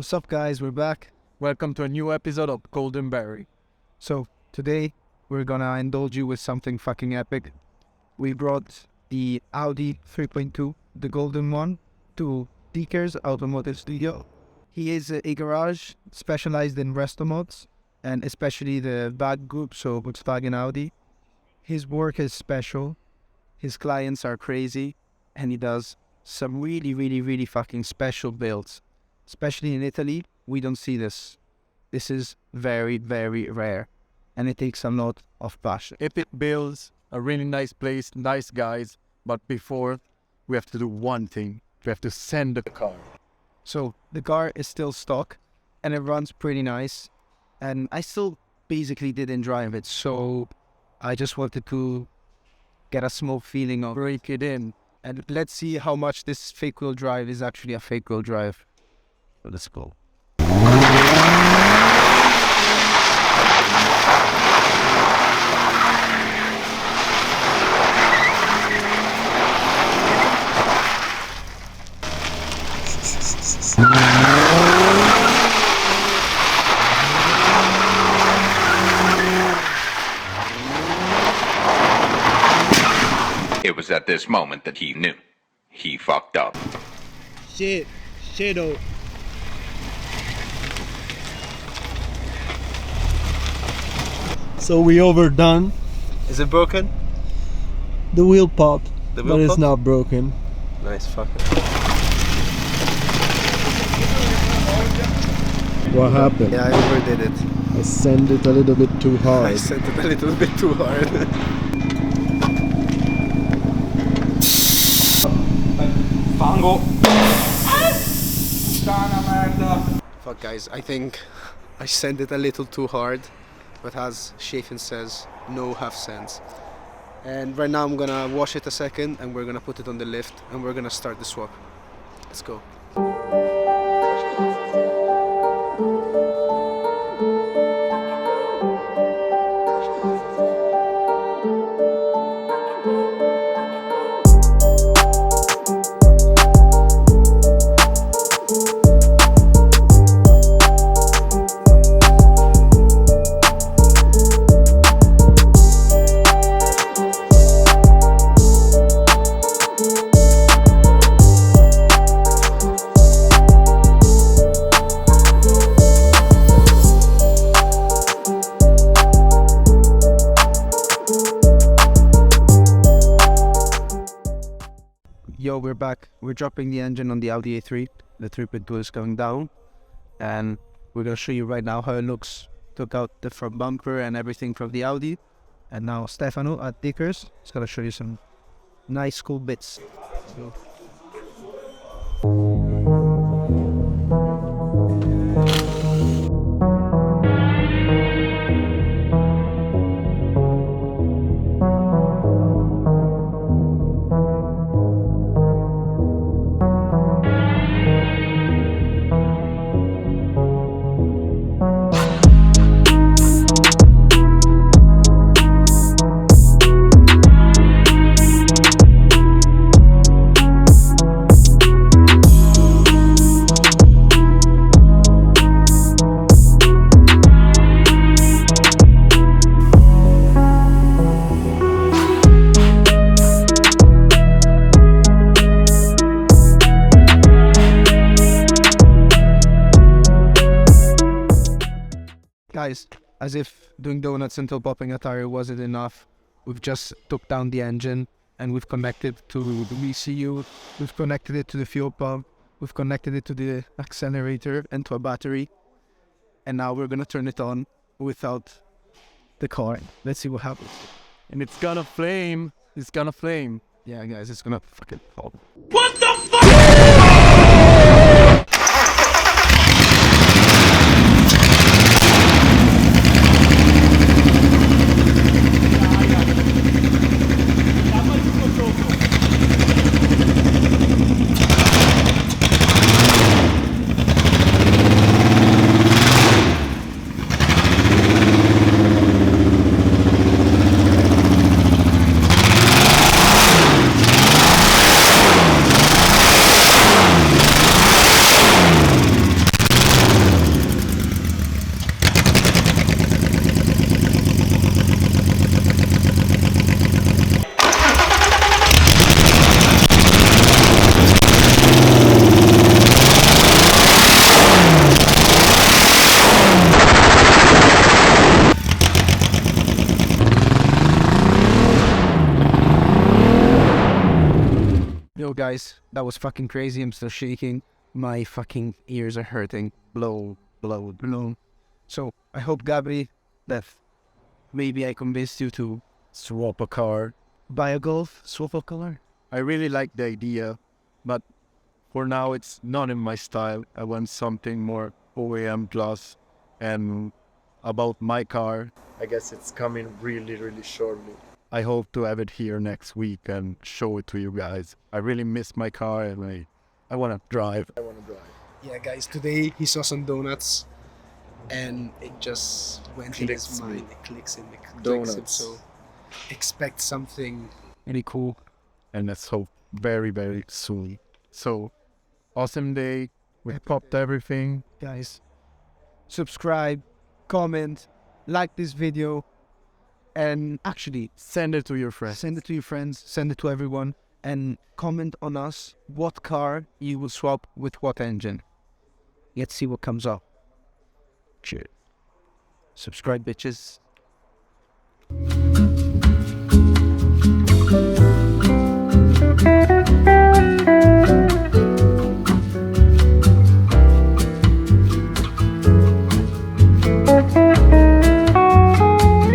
What's up, guys? We're back. Welcome to a new episode of Golden Berry. So today we're gonna indulge you with something fucking epic. We brought the Audi 3.2, the golden one, to TYRE's automotive studio. He is a garage specialized in resto mods and especially the VAG group, so Volkswagen Audi. His work is special. His clients are crazy, and he does some really fucking special builds. Especially in Italy, we don't see this. This is very rare, and it takes a lot of passion. Epic builds, a really nice place, nice guys, but before, we have to do one thing. We have to send the car. So the car is still stock, and it runs pretty nice, and I still basically didn't drive it, so I just wanted to get a small feeling of Break it in. and let's see how much this fake wheel drive is actually a fake wheel drive. So let's go. It was at this moment that he knew. He fucked up. Shadow. So we overdone. Is it broken? The wheel popped, The but wheel it's popped? not broken. Nice fucking. What happened? Yeah, I overdid it. I sent it a little bit too hard. I sent it a little bit too hard. Fango! Fuck, guys, I think I sent it a little too hard, but as Shafin says, no half cents. And right now I'm gonna wash it a second, and we're gonna put it on the lift, and we're gonna start the swap. Let's go. Yo, we're back. We're dropping the engine on the Audi A3. The 3.2 is going down, and we're gonna show you right now how it looks. Took out the front bumper and everything from the Audi, and now Stefano at TYRE's is gonna show you some nice cool bits. So. Guys, as if doing donuts until popping a tire wasn't enough, we've just took down the engine and we've connected to the ECU, we've connected it to the fuel pump, we've connected it to the accelerator and to a battery, and now we're gonna turn it on without the car. Let's see what happens. And it's gonna flame. It's gonna flame. Yeah, guys, it's gonna fucking fall. What the fuck? guys, that was fucking crazy. I'm still shaking. My fucking ears are hurting. Blow. So I hope, Gabri, that maybe I convinced you to Swap a car. buy a Golf, swap a color. I really like the idea, but for now it's not in my style. I want something more OEM plus. And about my car, I guess it's coming really shortly. I hope to have it here next week and show it to you guys. I really miss my car and I want to drive. Yeah, guys, today he saw some donuts and it just went in his Clicks me. mind. It clicks him. Donuts. So expect something really cool. And let's hope very soon. So, awesome day. We popped everything. Guys, subscribe, comment, like this video, and actually Send it to your friends. send it to your friends, send it to everyone, and comment on us what car you will swap with what engine. Let's see what comes up. Cheers. Subscribe, bitches.